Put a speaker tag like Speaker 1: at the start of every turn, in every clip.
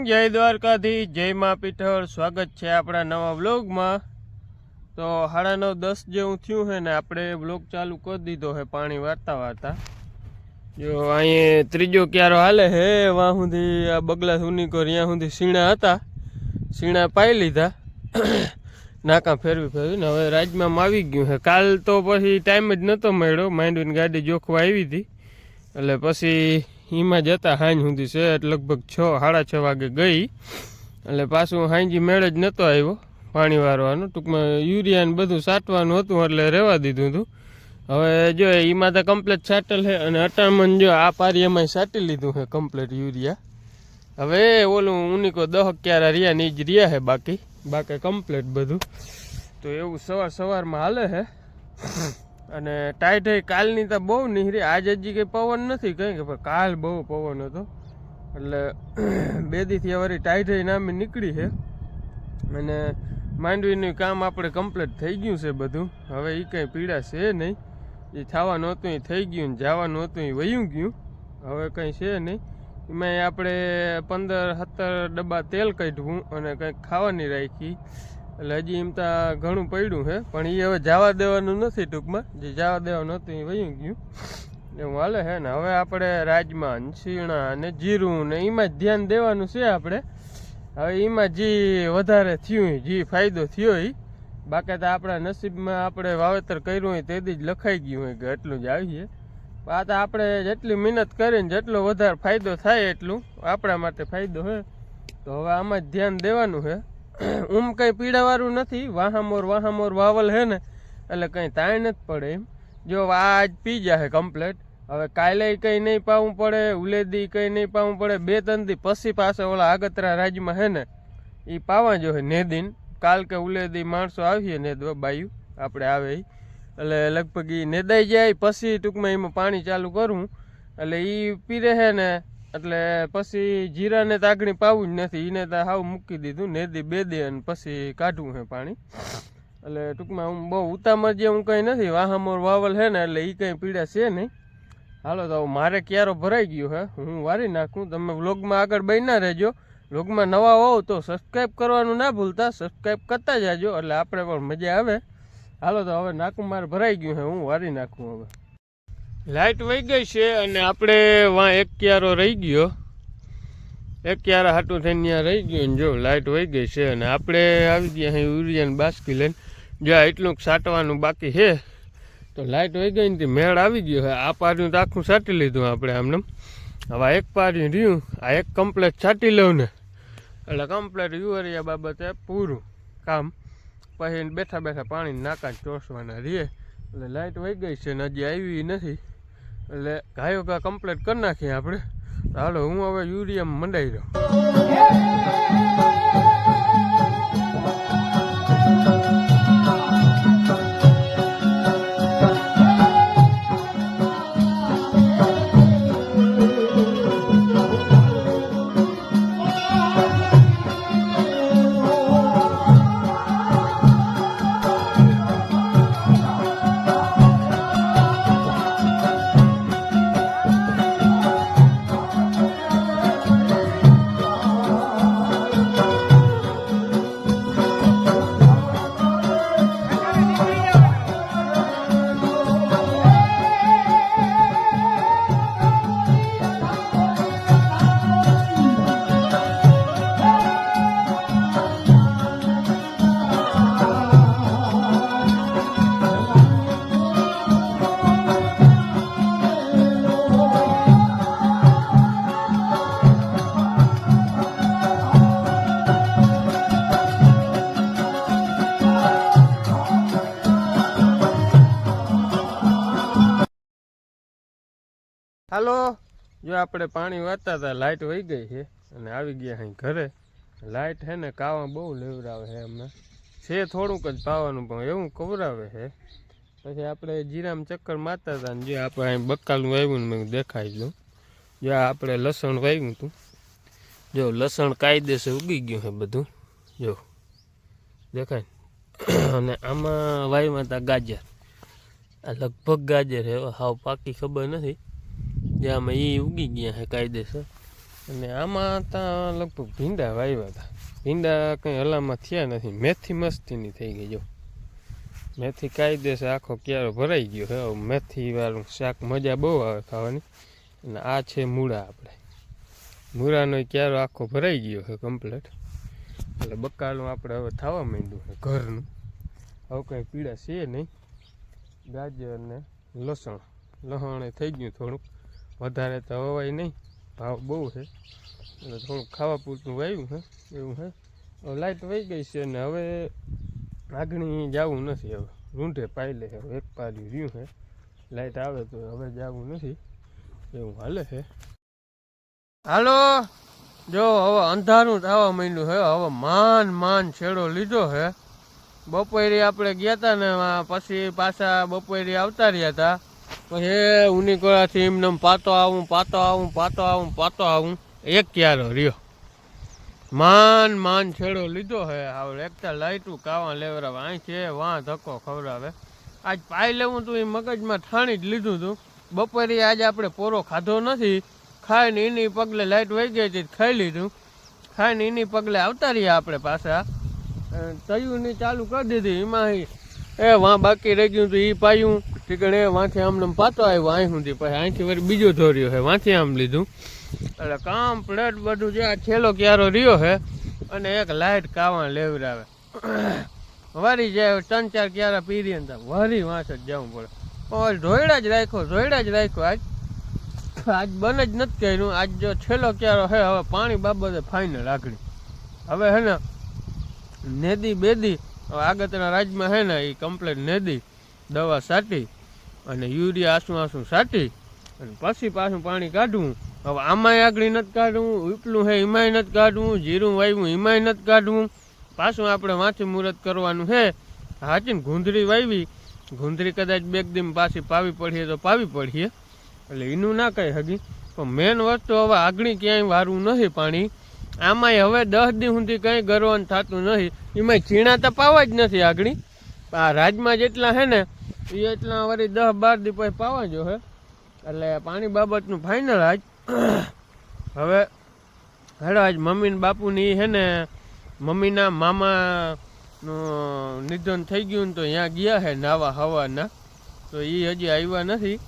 Speaker 1: Morning, જય દ્વારકાથી, જય મા પીઠળ। સ્વાગત છે આપણા નવા વ્લોગમાં। તો 9:30 જેવું થયું છે ને આપણે વ્લોગ ચાલુ કરી દીધો છે પાણી વારતા વારતા। જો અહીં ત્રીજો ક્યારો હાલે છે, વાં સુધી આ બગલા સુની કો ત્યાં સુધી સીણા હતા, સીણા પાઈ લીધા નાકા ફેરવી ને હવે રાજમાં આવી ગયું છે। કાલ તો પછી ટાઈમ જ નહોતો મળ્યો, માંડવીની ગાડી જોખવા આવી હતી એટલે પછી એમાં જતા સાંજ સુધી છે, એટલે લગભગ 6-6:30 વાગે ગઈ એટલે પાછું સાંજી મેળ જ નહોતો આવ્યો પાણી વારવાનું। ટૂંકમાં યુરિયા ને બધું છાંટવાનું હતું એટલે રહેવા દીધું હતું। હવે જો એમાં તો કમ્પ્લેટ છાંટેલ છે અને અટાણમાં જો આ પારીયામાં છાંટી લીધું છે કમ્પ્લેટ યુરિયા। હવે ઓલું ઉનીકો 10 ક્યારા રહ્યા ને જ રહ્યા છે, બાકી કમ્પ્લેટ બધું તો એવું સવારમાં હાલે છે। અને ટાઈટ હોય કાલની તો બહુ નીકળી, આજ હજી કંઈ પવન નથી કંઈ કે કાલ બહુ પવન હતો એટલે 2 દીથી વળી ટાઈટ હોય નામી નીકળી છે। અને માંડવીનું કામ આપણે કમ્પ્લીટ થઈ ગયું છે બધું, હવે એ કંઈ પીડા છે નહીં, એ થવાનું હતું એ થઈ ગયું, જવાનું હતું એ વયું ગયું, હવે કંઈ છે નહીં। એમાં આપણે 15-17 ડબ્બા તેલ કાઢવું અને કંઈક ખાવાની રાખી એટલે હજી એમ તો ઘણું પડ્યું છે, પણ એ હવે જવા દેવાનું નથી, ટૂંકમાં જે જવા દેવાનું હતું એ વયું ગયું એવું હાલે છે ને। હવે આપણે રાજમા શીણા અને જીરું ને એમાં જ ધ્યાન દેવાનું છે આપણે। હવે એમાં જે વધારે થયું જે ફાયદો થયો એ, બાકી તો આપણા નસીબમાં આપણે વાવેતર કર્યું હોય તેથી જ લખાઈ ગયું હોય કે એટલું જ આવીએ। આ તો આપણે જેટલી મહેનત કરીને જેટલો વધારે ફાયદો થાય એટલું આપણા માટે ફાયદો છે, તો હવે આમાં જ ધ્યાન દેવાનું છે। કંઈ પીડાવાળું નથી, વાહામોર વાવલ છે ને એટલે કંઈ તાણ નથી પડે એમ। જો આજ પી જાય કમ્પ્લેટ, હવે કાલે કંઈ નહીં પાવું પડે, ઉલેદી કંઈ નહીં પાવું પડે, 2-3 દી પછી પાસે ઓલા આગતરા રાજમાં છે ને એ પાવા જો છે નેદીન, કાલ કે ઉલેદી માણસો આવીએ નેદવા બાયું આપણે આવે એટલે લગભગ એ નેદાઈ જાય પછી ટૂંકમાં એમાં પાણી ચાલુ કરવું એટલે એ પીરે છે ને એટલે પછી જીરાને તો આગળ પાવું જ નથી, એને તો હાવ મૂકી દીધું નેદી 2 દી અને પછી કાઢવું છે પાણી। એટલે ટૂંકમાં હું બહુ ઉતામળ જે હું કંઈ નથી, વાહામોર વાવલ છે ને એટલે એ કંઈ પીડા છે નહીં। હાલો તો મારે ક્યારો ભરાઈ ગયો છે, હું વારી નાખું, તમે વ્લોગમાં આગળ બન્યા રહેજો। વ્લોગમાં નવા હોવ તો સબસ્ક્રાઈબ કરવાનું ના ભૂલતા, સબસ્ક્રાઈબ કરતા જાજો એટલે આપણે પણ મજા આવે। હાલો તો હવે નાખું, મારે ભરાઈ ગયું છે, હું વારી નાખું। હવે લાઇટ વહી ગઈ છે અને આપણે વાં એક ક્યારો રહી ગયો, એક ક્યારા હાટું થઈને ત્યાં રહી ગયો ને જો લાઇટ વહી ગઈ છે અને આપણે આવી ગયા અહીં યુરિયાની બાસ્કી લઈને, જ્યાં એટલું છાંટવાનું બાકી છે તો લાઇટ વહી ગઈ ને મેળ આવી ગયો છે। આ પાર્યું તો આખું છાંટી લીધું આપણે આમને, હવે એક પાર્યું રહ્યું, આ એક કમ્પ્લેટ છાંટી લઉં ને એટલે કમ્પ્લેટ યુરિયા બાબતે પૂરું કામ, પછી બેઠા બેઠા પાણી નાકા ચોસવાના રહીએ। એટલે લાઇટ વહી ગઈ છે ને હજી આવી નથી એટલે ગાયો ગા કમ્પ્લેટ કરી નાખીએ આપણે। હાલો હું હવે યુરિયામાં મંડાઈ રહ્યો। હાલો જો આપણે પાણી વાળતા હતા, લાઇટ વહી ગઈ છે અને આવી ગયા અહીં ઘરે। લાઇટ છે ને કાવા બહુ લેવડાવે છે, હમણાં છે થોડુંક જ પાવાનું પણ એવું કવરાવે છે। પછી આપણે જીરામાં ચક્કર મારતા હતા ને જે આપણે અહીં બકાલું વાવ્યું ને મેં દેખાઈ ગયું, જ્યાં આપણે લસણ વાવ્યું હતું, જો લસણ કાયદેસર ઉગી ગયું છે બધું, જો દેખાય। અને આમાં વાવ્યા હતા ગાજર, આ લગભગ ગાજર છે, હાવ પાકી ખબર નથી, જે આમાં એ ઉગી ગયા છે કાયદેસર। અને આમાં ત્યાં લગભગ ભીંડા વાવ્યા હતા. ભીંડા કંઈ હલામાં થયા નથી. મેથી મસ્તીની થઈ ગઈ. જો મેથી કાયદેસર આખો ક્યારો ભરાઈ ગયો હે. મેથી વાળું શાક મજા બહુ આવે ખાવાની. અને આ છે મૂળા. આપણે મૂળાનો ક્યારો આખો ભરાઈ ગયો છે કમ્પ્લીટ. એટલે બકાલું આપણે હવે થવા માંડ્યું છે ઘરનું. હવે કંઈ પીડા છે નહીં. ગાજર ને લસણ થઈ ગયું થોડુંક. વધારે તો હવાય નહીં, ભાવ બહુ છે એટલે થોડુંક ખાવા પૂરતું વાવ્યું છે એવું છે. હવે લાઇટ વહી ગઈ છે ને હવે આગળ જવું નથી. હવે રૂંઢે પાયલે છે. એક પાર્યું રહ્યું છે. લાઇટ આવે તો હવે જવું નથી એવું હાલે છે. હાલો જો હવે અંધારું થવા માંડ્યું છે. હવે માન છેડો લીધો છે. બપોરે આપણે ગયા હતા ને પછી પાછા બપોરે આવતા રહ્યા હતા. પછી ઉનીકોળાથી એમને પાતો આવું એક ક્યારો રહ્યો. માન છેડો લીધો છે. હવે એકતા લાઈટું કાવા લેવરાવે. અહીં છે વાં ધક્કો ખવડાવે. આજ પાઈ લેવું તું એ મગજમાં ઠાણી જ લીધું હતું. બપોરે આજે આપણે પોરો ખાધો નથી. ખાઈને એની પગલે લાઈટ વહી ગઈ હતી, ખાઈ લીધું. ખાઈને એની પગલે આવતા રહ્યા આપણે પાછા. તયુંની ચાલુ કરી દીધી. એમાં એ વાં બાકી રહી ગયું હતું એ પાયું ઠીકણ. એ વાંથી આમને પાતો આવ્યો અહીં સુધી. પછી અહીંથી વળી બીજો ધોર્યો છે. વાંથી આમ લીધું એટલે કામ પ્લેટ બધું જે આ છેલ્લો ક્યારો રહ્યો છે. અને એક લાઇટ કાવા લેવરાવે. વારી જાય 3-4 ક્યારા પીરી ને વારી વાંસ જ જવું પડે. પણ ધોયડા જ રાખ્યો. આજ બને જ નથી કર્યું. આજ જો છેલ્લો ક્યારો છે. હવે પાણી બાબતે ફાઇનલ આગળ. હવે હે ને નેદી બેદી આગળના રાજમાં હે ને એ કમ્પ્લેટ નેદી દવા છાંટી અને યુરિયા આસું છાંટી અને પછી પાછું પાણી કાઢવું. હવે આમાંય આગળ નથી કાઢવું. ઉપલું હે એમાંય નથી કાઢવું. જીરું વાવ્યું એમાંય નથી કાઢવું. પાછું આપણે વાંચી મુહૂર્ત કરવાનું છે. હાચીને ગુંદરી વાવી. ગુંદરી કદાચ 2 દિન પાછી પાવી પડીએ તો પાવી પડીએ. એટલે એનું ના કહી હગી. પણ મેન વસ્તુ હવે આગળ ક્યાંય વારવું નથી પાણી. આમાંય હવે 10 દી સુધી કંઈ ગરવાનું થતું નથી. એમાંય ચીણા તો પાવા જ નથી આગળ. આ રાજમાં જેટલા છે ને એ એટલા વળી 10-12 દી પછી પાવા જો છે. એટલે પાણી બાબતનું ફાઇનલ આજ. હવે હેડો આજ મમ્મી ને બાપુની છે ને મમ્મીના મામાનું નિધન થઈ ગયું ને તો ત્યાં ગયા છે નાવા હવાના. તો એ હજી આવ્યા નથી.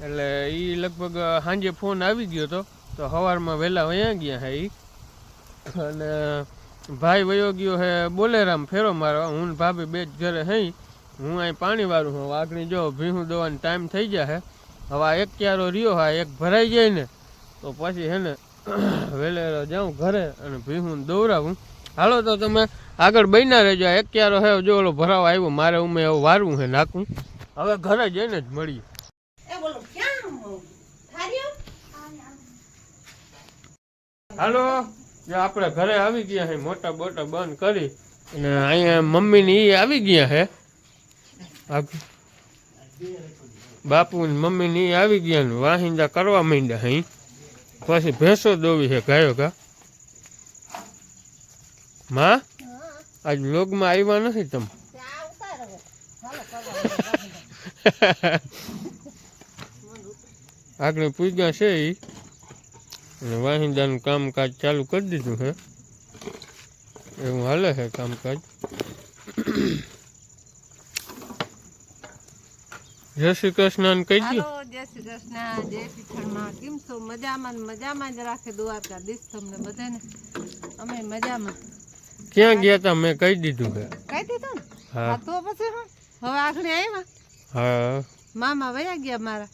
Speaker 1: એટલે એ લગભગ સાંજે ફોન આવી ગયો હતો તો સવારમાં વહેલા વયા ગયા છે એ. અને ભાઈ વયો ગયો હે બોલેરામ ફેરો મારવા. હું ને ભાભી 2 જ ઘરે હઈ. હું અહીં પાણી વાળું હું. આગળ જો ભીહું દોવાનો ટાઈમ થઈ જાય છે. હવે એક ક્યારો રહ્યો હા એક ભરાઈ જાય ને તો પછી હે ને વહેલેરો જાઉં ઘરે અને ભીહું દોરાવું. હાલો તો તમે આગળ બન્યા રહેજો. એક ક્યારો હે જો ઓલો ભરાવા આવ્યો મારે ઉમે એવું વારવું છે નાખું. હવે ઘરે જઈને જ મળીએ. હાલો જો આપણે ઘરે આવી ગયા છે. મોટા બોટા બંધ કરી અને અહીંયા મમ્મીની એ આવી ગયા છે. બાપુ ને મમ્મીની એ આવી ગયા ને વાહિંદા કરવા માંડ્યા અહીં. પછી ભેંસો દોવી છે ગાયો કા. માં આજ વ્લોગમાં આવ્યા નથી તમે? આગળ પૂગ્યા છે એ અને વાહિંદાનું કામકાજ ચાલુ કરી દીધું છે. એવું હાલે છે કામકાજ. જય શ્રી કૃષ્ણ કહી દો.
Speaker 2: જય શ્રી કૃષ્ણ, જય શ્રી કૃષ્ણ. કેમ છો? મજામાં જ રાખે દ્વારકાધીશ તમને બધાને. અમે મજામાં.
Speaker 1: ક્યાં ગયા તા? મેં કહી દીધું છે.
Speaker 2: કહી દીધું ને?
Speaker 1: હા
Speaker 2: તો પછી હવે આગળ આવ્યા.
Speaker 1: હા
Speaker 2: મામા વયા ગયા મારા.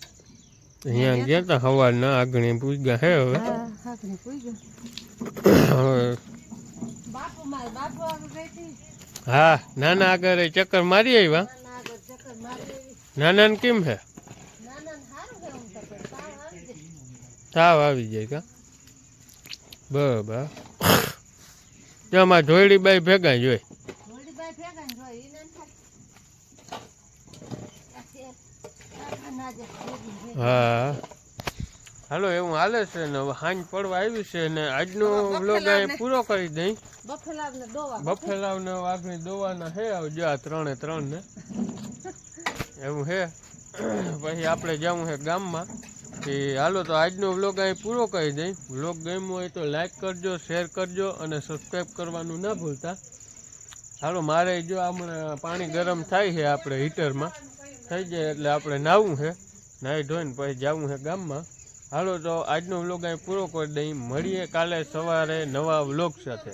Speaker 1: અહીંયા ગયા તા સવારના. આગળ પૂગ્યા છે હવે.
Speaker 2: આગળ પૂગ્યા.
Speaker 1: હવે
Speaker 2: બાપુ આગળ ગઈ હતી.
Speaker 1: હા નાના આગળ ચક્કર મારી આવ્યા.
Speaker 2: ચક્કર મારી.
Speaker 1: નાના કેમ છે? તાવ આવી જાય કા? બરાબર. આમાં ધોયડી બાઈ ભેગા જોઈ. હા હાલો એવું હાલે છે ને. હવે સાંજ પડવા આવી છે ને આજનો વ્લોગ અહીં પૂરો કરી દઈ. બફેલાવ ને વાઘની દોવાના છે. જો આ 3 ને એવું છે. પછી આપણે જવું છે ગામમાં. કે હાલો તો આજનો વ્લોગ અહીં પૂરો કરી દઈ. વ્લોગ ગમ્યો હોય તો લાઈક કરજો, શેર કરજો અને સબસ્ક્રાઈબ કરવાનું ના ભૂલતા. હાલો મારે જો હમણાં પાણી ગરમ થાય છે આપણે હીટરમાં, થઈ જાય એટલે આપણે નાહવું છે. નાહી ધોઈને પછી જવું છે ગામમાં. હાલો તો આજનો વ્લોગ અહીં પૂરો કરી દઈ. મળીએ કાલે સવારે નવા વ્લોગ સાથે.